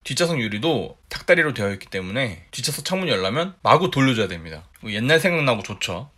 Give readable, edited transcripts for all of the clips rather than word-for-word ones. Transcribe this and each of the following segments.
뒷좌석 유리도 닭다리로 되어 있기 때문에 뒷좌석 창문 열려면 마구 돌려줘야 됩니다. 옛날 생각나고 좋죠.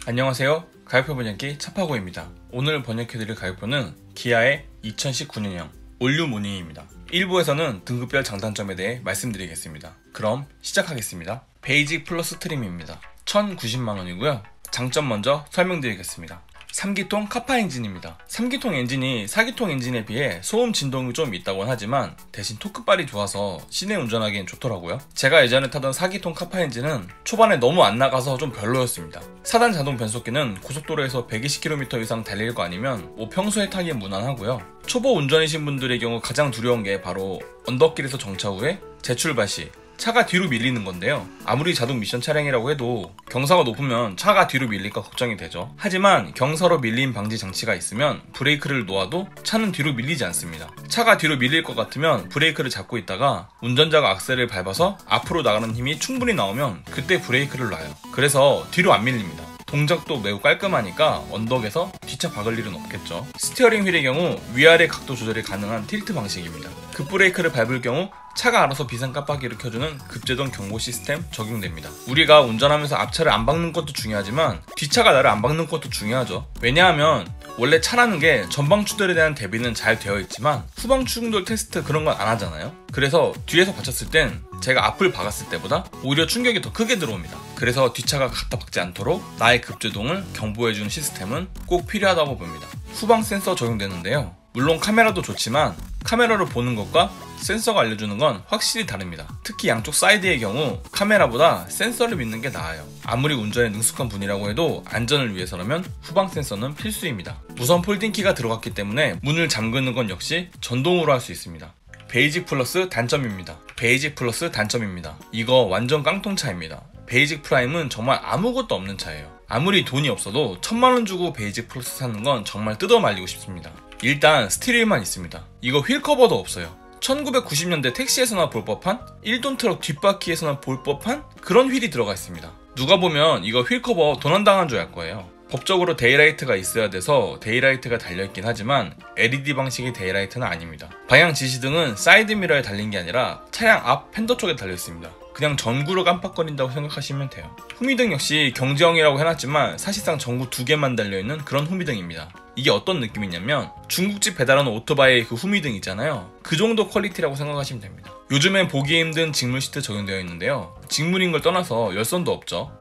안녕하세요. 가격표 번역기 차파고입니다. 오늘 번역해드릴 가격표는 기아의 2019년형 올류 모닝입니다. 1부에서는 등급별 장단점에 대해 말씀드리겠습니다. 그럼 시작하겠습니다. 베이직 플러스 트림입니다. 1090만원이고요. 장점 먼저 설명드리겠습니다. 3기통 카파 엔진입니다. 3기통 엔진이 4기통 엔진에 비해 소음 진동이 좀 있다고는 하지만 대신 토크발이 좋아서 시내 운전하기엔 좋더라고요. 제가 예전에 타던 4기통 카파 엔진은 초반에 너무 안 나가서 좀 별로였습니다. 4단 자동 변속기는 고속도로에서 120km 이상 달릴 거 아니면 평소에 타기엔 무난하고요. 초보 운전이신 분들의 경우 가장 두려운 게 바로 언덕길에서 정차 후에 재출발 시 차가 뒤로 밀리는 건데요. 아무리 자동 미션 차량이라고 해도 경사가 높으면 차가 뒤로 밀릴까 걱정이 되죠. 하지만 경사로 밀림 방지 장치가 있으면 브레이크를 놓아도 차는 뒤로 밀리지 않습니다. 차가 뒤로 밀릴 것 같으면 브레이크를 잡고 있다가 운전자가 악셀을 밟아서 앞으로 나가는 힘이 충분히 나오면 그때 브레이크를 놔요. 그래서 뒤로 안 밀립니다. 동작도 매우 깔끔하니까 언덕에서 뒷차 박을 일은 없겠죠. 스티어링 휠의 경우 위아래 각도 조절이 가능한 틸트 방식입니다. 급브레이크를 밟을 경우 차가 알아서 비상 깜빡이를 켜주는 급제동 경고 시스템 적용됩니다. 우리가 운전하면서 앞차를 안 박는 것도 중요하지만 뒷차가 나를 안 박는 것도 중요하죠. 왜냐하면 원래 차라는 게 전방 충돌에 대한 대비는 잘 되어 있지만 후방 충돌 테스트 그런 건 안 하잖아요. 그래서 뒤에서 받쳤을 땐 제가 앞을 박았을 때보다 오히려 충격이 더 크게 들어옵니다. 그래서 뒷차가 갖다 박지 않도록 나의 급제동을 경보해주는 시스템은 꼭 필요하다고 봅니다. 후방 센서 적용되는데요. 물론 카메라도 좋지만 카메라로 보는 것과 센서가 알려주는 건 확실히 다릅니다. 특히 양쪽 사이드의 경우 카메라보다 센서를 믿는 게 나아요. 아무리 운전에 능숙한 분이라고 해도 안전을 위해서라면 후방 센서는 필수입니다. 무선 폴딩키가 들어갔기 때문에 문을 잠그는 건 역시 전동으로 할 수 있습니다. 베이직 플러스 단점입니다. 베이직 플러스 단점입니다. 이거 완전 깡통차입니다. 베이직 프라임은 정말 아무것도 없는 차예요. 아무리 돈이 없어도 1000만원 주고 베이직 플러스 사는 건 정말 뜯어 말리고 싶습니다. 일단 스틸휠만 있습니다. 이거 휠 커버도 없어요. 1990년대 택시에서나 볼 법한 1톤 트럭 뒷바퀴에서나 볼 법한 그런 휠이 들어가 있습니다. 누가 보면 이거 휠 커버 도난당한 줄 알 거예요. 법적으로 데이라이트가 있어야 돼서 데이라이트가 달려있긴 하지만 LED 방식의 데이라이트는 아닙니다. 방향 지시등은 사이드미러에 달린 게 아니라 차량 앞 팬더 쪽에 달려있습니다. 그냥 전구로 깜빡거린다고 생각하시면 돼요. 후미등 역시 경제형이라고 해놨지만 사실상 전구 2개만 달려있는 그런 후미등입니다. 이게 어떤 느낌이냐면 중국집 배달하는 오토바이의 그 후미등 있잖아요. 그 정도 퀄리티라고 생각하시면 됩니다. 요즘엔 보기 힘든 직물 시트 적용되어 있는데요. 직물인 걸 떠나서 열선도 없죠.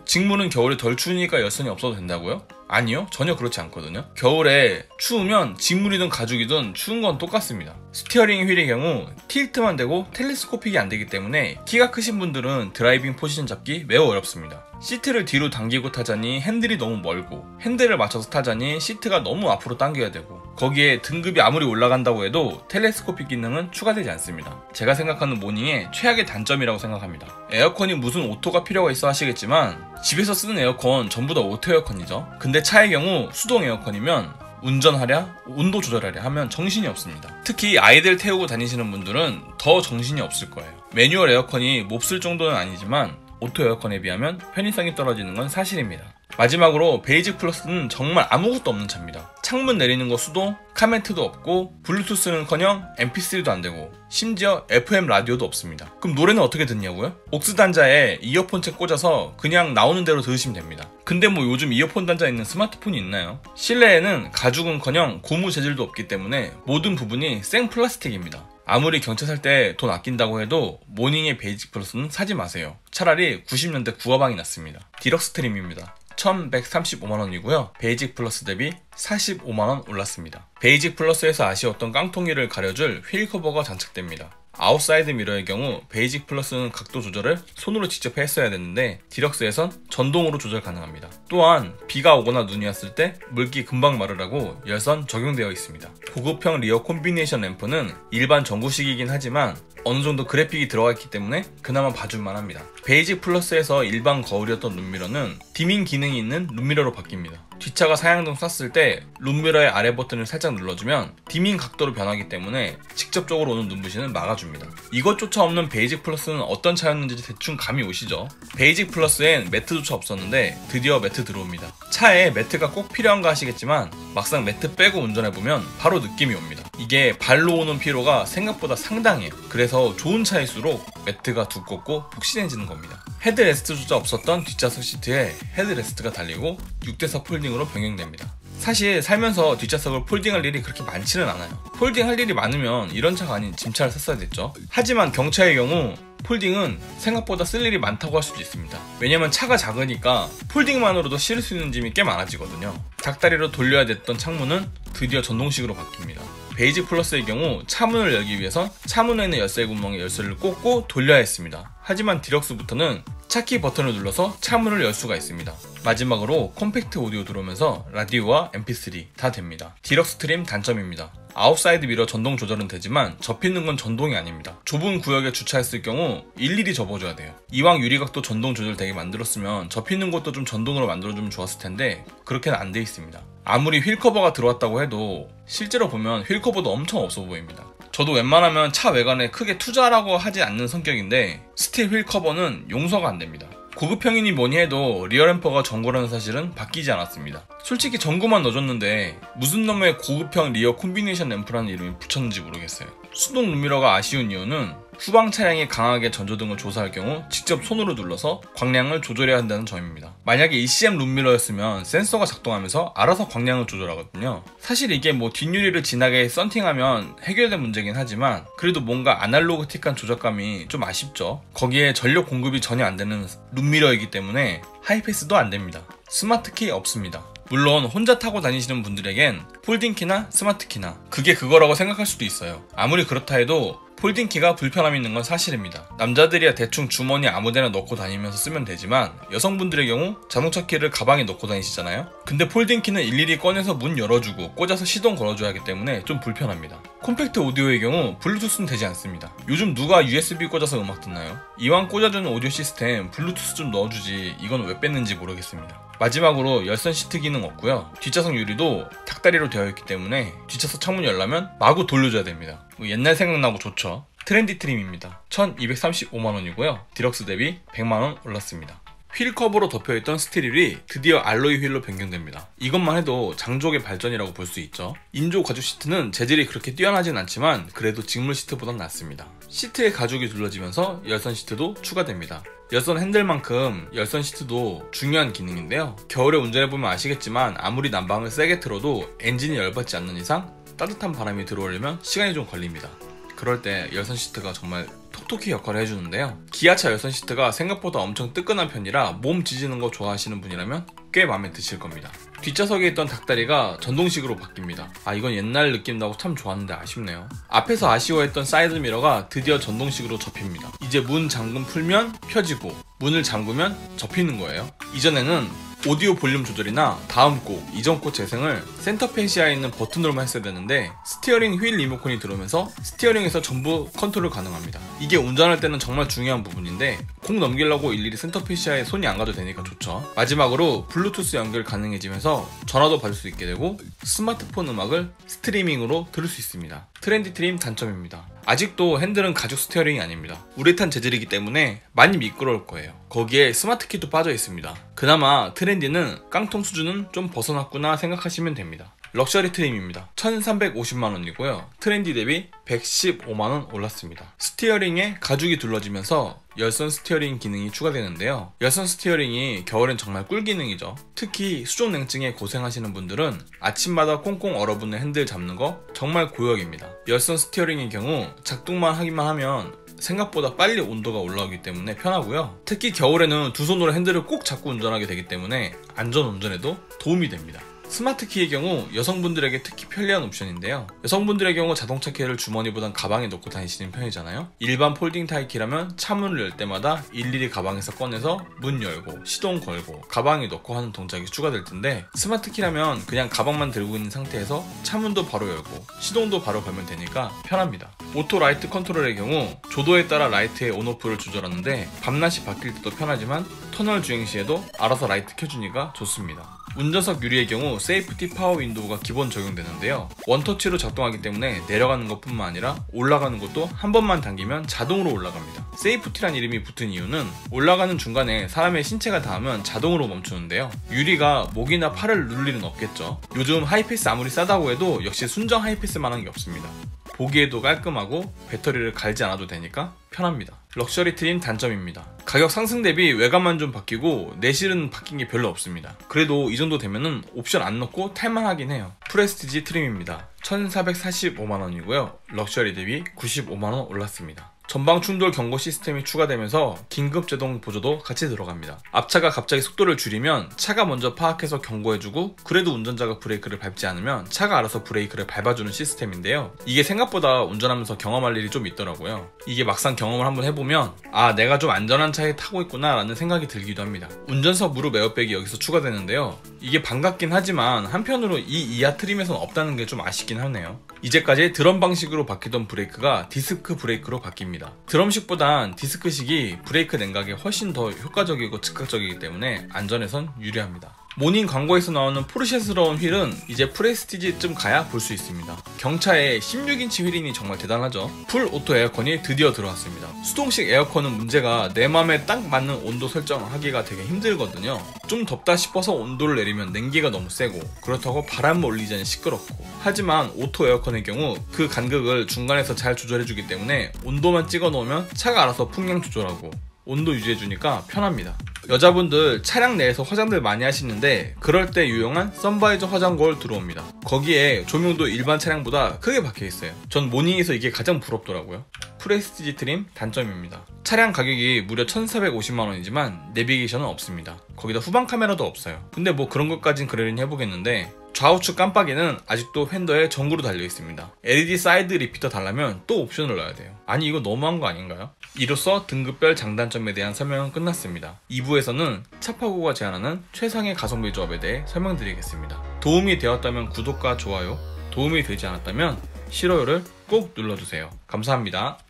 직물은 겨울에 덜 추우니까 열선이 없어도 된다고요? 아니요, 전혀 그렇지 않거든요. 겨울에 추우면 직물이든 가죽이든 추운 건 똑같습니다. 스티어링 휠의 경우 틸트만 되고 텔레스코픽이 안 되기 때문에 키가 크신 분들은 드라이빙 포지션 잡기 매우 어렵습니다. 시트를 뒤로 당기고 타자니 핸들이 너무 멀고 핸들을 맞춰서 타자니 시트가 너무 앞으로 당겨야 되고 거기에 등급이 아무리 올라간다고 해도 텔레스코픽 기능은 추가되지 않습니다. 제가 생각하는 모닝의 최악의 단점이라고 생각합니다. 에어컨이 무슨 오토가 필요가 있어 하시겠지만 집에서 쓰는 에어컨 전부 다 오토 에어컨이죠. 근데 차의 경우 수동 에어컨이면 운전하랴 온도 조절하랴 하면 정신이 없습니다. 특히 아이들 태우고 다니시는 분들은 더 정신이 없을 거예요. 매뉴얼 에어컨이 몹쓸 정도는 아니지만 오토 에어컨에 비하면 편의성이 떨어지는 건 사실입니다. 마지막으로 베이직 플러스는 정말 아무것도 없는 차입니다. 창문 내리는 거 수동, 카멘트도 없고 블루투스는커녕 mp3도 안되고 심지어 FM 라디오도 없습니다. 그럼 노래는 어떻게 듣냐고요? 옥스 단자에 이어폰책 꽂아서 그냥 나오는 대로 들으시면 됩니다. 근데 요즘 이어폰 단자 있는 스마트폰이 있나요? 실내에는 가죽은커녕 고무 재질도 없기 때문에 모든 부분이 생 플라스틱입니다. 아무리 경차 살 때 돈 아낀다고 해도 모닝의 베이직 플러스는 사지 마세요. 차라리 90년대 구화방이 낫습니다. 디럭스 트림입니다. 1135만원이고요. 베이직 플러스 대비 45만원 올랐습니다. 베이직 플러스에서 아쉬웠던 깡통이를 가려줄 휠 커버가 장착됩니다. 아웃사이드 미러의 경우 베이직 플러스는 각도 조절을 손으로 직접 했어야 되는데 디럭스에선 전동으로 조절 가능합니다. 또한 비가 오거나 눈이 왔을 때 물기 금방 마르라고 열선 적용되어 있습니다. 고급형 리어 콤비네이션 램프는 일반 전구식이긴 하지만 어느정도 그래픽이 들어가 있기 때문에 그나마 봐줄만 합니다. 베이직 플러스에서 일반 거울이었던 룸미러는 디밍 기능이 있는 룸미러로 바뀝니다. 뒷차가 사양등 쐈을 때 룸미러의 아래 버튼을 살짝 눌러주면 디밍 각도로 변하기 때문에 직접적으로 오는 눈부시는 막아줍니다. 이것조차 없는 베이직 플러스는 어떤 차였는지 대충 감이 오시죠? 베이직 플러스엔 매트조차 없었는데 드디어 매트 들어옵니다. 차에 매트가 꼭 필요한가 하시겠지만 막상 매트 빼고 운전해보면 바로 느낌이 옵니다. 이게 발로 오는 피로가 생각보다 상당해요. 그래서 좋은 차일수록 매트가 두껍고 푹신해지는 겁니다. 헤드레스트조차 없었던 뒷좌석 시트에 헤드레스트가 달리고 6대4 폴딩으로 변경됩니다. 사실 살면서 뒷좌석을 폴딩할 일이 그렇게 많지는 않아요. 폴딩할 일이 많으면 이런 차가 아닌 짐차를 샀어야 됐죠. 하지만 경차의 경우 폴딩은 생각보다 쓸 일이 많다고 할 수도 있습니다. 왜냐면 차가 작으니까 폴딩만으로도 실을 수 있는 짐이 꽤 많아지거든요. 닭다리로 돌려야 됐던 창문은 드디어 전동식으로 바뀝니다. 베이직 플러스의 경우 차문을 열기 위해선 차문에 있는 열쇠 구멍에 열쇠를 꽂고 돌려야 했습니다. 하지만 디럭스부터는 차키 버튼을 눌러서 차문을 열 수가 있습니다. 마지막으로 컴팩트 오디오 들어오면서 라디오와 mp3 다 됩니다. 디럭스 트림 단점입니다. 아웃사이드 미러 전동 조절은 되지만 접히는 건 전동이 아닙니다. 좁은 구역에 주차했을 경우 일일이 접어줘야 돼요. 이왕 유리각도 전동 조절되게 만들었으면 접히는 것도 좀 전동으로 만들어주면 좋았을 텐데 그렇게는 안 돼 있습니다. 아무리 휠 커버가 들어왔다고 해도 실제로 보면 휠 커버도 엄청 없어 보입니다. 저도 웬만하면 차 외관에 크게 투자라고 하지 않는 성격인데 스틸 휠 커버는 용서가 안 됩니다. 고급형이니 뭐니 해도 리어램퍼가 전구라는 사실은 바뀌지 않았습니다. 솔직히 전구만 넣어줬는데 무슨 놈의 고급형 리어 콤비네이션 램프라는 이름이 붙였는지 모르겠어요. 수동 룸미러가 아쉬운 이유는 후방 차량이 강하게 전조등을 조사할 경우 직접 손으로 눌러서 광량을 조절해야 한다는 점입니다. 만약에 ECM 룸미러였으면 센서가 작동하면서 알아서 광량을 조절하거든요. 사실 이게 뭐 뒷유리를 진하게 썬팅하면 해결된 문제긴 하지만 그래도 뭔가 아날로그틱한 조작감이 좀 아쉽죠. 거기에 전력 공급이 전혀 안 되는 룸미러이기 때문에 하이패스도 안 됩니다. 스마트키 없습니다. 물론 혼자 타고 다니시는 분들에겐 폴딩키나 스마트키나 그게 그거라고 생각할 수도 있어요. 아무리 그렇다 해도 폴딩키가 불편함이 있는 건 사실입니다. 남자들이야 대충 주머니 아무데나 넣고 다니면서 쓰면 되지만 여성분들의 경우 자동차 키를 가방에 넣고 다니시잖아요. 근데 폴딩키는 일일이 꺼내서 문 열어주고 꽂아서 시동 걸어줘야 하기 때문에 좀 불편합니다. 콤팩트 오디오의 경우 블루투스는 되지 않습니다. 요즘 누가 USB 꽂아서 음악 듣나요? 이왕 꽂아주는 오디오 시스템 블루투스 좀 넣어주지 이건 왜 뺐는지 모르겠습니다. 마지막으로 열선 시트 기능 없고요. 뒷좌석 유리도 닭다리로 되어 있기 때문에 뒷좌석 창문 열려면 마구 돌려줘야 됩니다. 옛날 생각나고 좋죠. 트렌디 트림입니다. 1235만원이고요. 디럭스 대비 100만원 올랐습니다. 휠 커버로 덮여있던 스티릴이 드디어 알로이 휠로 변경됩니다. 이것만 해도 장족의 발전이라고 볼 수 있죠. 인조 가죽 시트는 재질이 그렇게 뛰어나진 않지만 그래도 직물 시트보단 낫습니다. 시트에 가죽이 둘러지면서 열선 시트도 추가됩니다. 열선 핸들만큼 열선 시트도 중요한 기능인데요. 겨울에 운전해보면 아시겠지만 아무리 난방을 세게 틀어도 엔진이 열받지 않는 이상 따뜻한 바람이 들어오려면 시간이 좀 걸립니다. 그럴 때 열선 시트가 정말 톡톡히 역할을 해주는데요. 기아차 열선 시트가 생각보다 엄청 뜨끈한 편이라 몸 지지는 거 좋아하시는 분이라면 꽤 마음에 드실 겁니다. 뒷좌석에 있던 닭다리가 전동식으로 바뀝니다. 이건 옛날 느낌 나고 참 좋았는데 아쉽네요. 앞에서 아쉬워했던 사이드미러가 드디어 전동식으로 접힙니다. 이제 문 잠금 풀면 펴지고 문을 잠그면 접히는 거예요. 이전에는 오디오 볼륨 조절이나 다음 곡, 이전 곡 재생을 센터 페시아에 있는 버튼으로만 했어야 되는데 스티어링 휠 리모컨이 들어오면서 스티어링에서 전부 컨트롤 가능합니다. 이게 운전할 때는 정말 중요한 부분인데 곡 넘기려고 일일이 센터 페시아에 손이 안 가도 되니까 좋죠. 마지막으로 블루투스 연결 가능해지면서 전화도 받을 수 있게 되고 스마트폰 음악을 스트리밍으로 들을 수 있습니다. 트렌디 트림 단점입니다. 아직도 핸들은 가죽 스티어링이 아닙니다. 우레탄 재질이기 때문에 많이 미끄러울 거예요. 거기에 스마트키도 빠져 있습니다. 그나마 트렌디는 깡통 수준은 좀 벗어났구나 생각하시면 됩니다. 럭셔리 트림입니다. 1350만원이고요. 트렌디 대비 115만원 올랐습니다. 스티어링에 가죽이 둘러지면서 열선 스티어링 기능이 추가되는데요. 열선 스티어링이 겨울엔 정말 꿀 기능이죠. 특히 수족냉증에 고생하시는 분들은 아침마다 꽁꽁 얼어붙는 핸들 잡는 거 정말 고역입니다. 열선 스티어링의 경우 작동만 하기만 하면 생각보다 빨리 온도가 올라오기 때문에 편하고요. 특히 겨울에는 두 손으로 핸들을 꼭 잡고 운전하게 되기 때문에 안전 운전에도 도움이 됩니다. 스마트 키의 경우 여성분들에게 특히 편리한 옵션인데요. 여성분들의 경우 자동차 키를 주머니보단 가방에 넣고 다니시는 편이잖아요. 일반 폴딩 타입 키라면 차문을 열 때마다 일일이 가방에서 꺼내서 문 열고 시동 걸고 가방에 넣고 하는 동작이 추가될 텐데, 스마트 키라면 그냥 가방만 들고 있는 상태에서 차문도 바로 열고 시동도 바로 걸면 되니까 편합니다. 오토 라이트 컨트롤의 경우 조도에 따라 라이트의 온오프를 조절하는데 밤낮이 바뀔 때도 편하지만 터널 주행 시에도 알아서 라이트 켜주니까 좋습니다. 운전석 유리의 경우 세이프티 파워 윈도우가 기본 적용되는데요. 원터치로 작동하기 때문에 내려가는 것뿐만 아니라 올라가는 것도 한 번만 당기면 자동으로 올라갑니다. 세이프티란 이름이 붙은 이유는 올라가는 중간에 사람의 신체가 닿으면 자동으로 멈추는데요. 유리가 목이나 팔을 누를 일은 없겠죠. 요즘 하이패스 아무리 싸다고 해도 역시 순정 하이패스만한 게 없습니다. 보기에도 깔끔하고 배터리를 갈지 않아도 되니까 편합니다. 럭셔리 트림 단점입니다. 가격 상승 대비 외관만 좀 바뀌고 내실은 바뀐 게 별로 없습니다. 그래도 이 정도 되면은 옵션 안 넣고 탈만하긴 해요. 프레스티지 트림입니다. 1445만원이고요 럭셔리 대비 95만원 올랐습니다. 전방 충돌 경고 시스템이 추가되면서 긴급 제동 보조도 같이 들어갑니다. 앞차가 갑자기 속도를 줄이면 차가 먼저 파악해서 경고해주고, 그래도 운전자가 브레이크를 밟지 않으면 차가 알아서 브레이크를 밟아주는 시스템인데요. 이게 생각보다 운전하면서 경험할 일이 좀 있더라고요. 이게 막상 경험을 한번 해보면 아, 내가 좀 안전한 차에 타고 있구나 라는 생각이 들기도 합니다. 운전석 무릎 에어백이 여기서 추가되는데요. 이게 반갑긴 하지만 한편으로 이 이하 트림에서는 없다는 게 좀 아쉽긴 하네요. 이제까지 드럼 방식으로 바뀌던 브레이크가 디스크 브레이크로 바뀝니다. 드럼식보단 디스크식이 브레이크 냉각에 훨씬 더 효과적이고 즉각적이기 때문에 안전에선 유리합니다. 모닝 광고에서 나오는 포르쉐스러운 휠은 이제 프레스티지쯤 가야 볼 수 있습니다. 경차에 16인치 휠이니 정말 대단하죠. 풀 오토 에어컨이 드디어 들어왔습니다. 수동식 에어컨은 문제가 내 맘에 딱 맞는 온도 설정하기가 되게 힘들거든요. 좀 덥다 싶어서 온도를 내리면 냉기가 너무 세고, 그렇다고 바람 몰리자니 시끄럽고. 하지만 오토 에어컨의 경우 그 간극을 중간에서 잘 조절해주기 때문에 온도만 찍어 놓으면 차가 알아서 풍량 조절하고 온도 유지해주니까 편합니다. 여자분들 차량 내에서 화장들 많이 하시는데 그럴 때 유용한 선바이저 화장 거울 들어옵니다. 거기에 조명도 일반 차량보다 크게 박혀있어요. 전 모닝에서 이게 가장 부럽더라고요. 프레스티지 트림 단점입니다. 차량 가격이 무려 1450만원이지만 내비게이션은 없습니다. 거기다 후방 카메라도 없어요. 근데 뭐 그런 것까진 그러려니 해보겠는데, 좌우측 깜빡이는 아직도 휀더에 전구로 달려있습니다. LED 사이드 리피터 달라면 또 옵션을 넣어야 돼요. 아니 이거 너무한 거 아닌가요? 이로써 등급별 장단점에 대한 설명은 끝났습니다. 2부에서는 차파고가 제안하는 최상의 가성비 조합에 대해 설명드리겠습니다. 도움이 되었다면 구독과 좋아요, 도움이 되지 않았다면 싫어요를 꼭 눌러주세요. 감사합니다.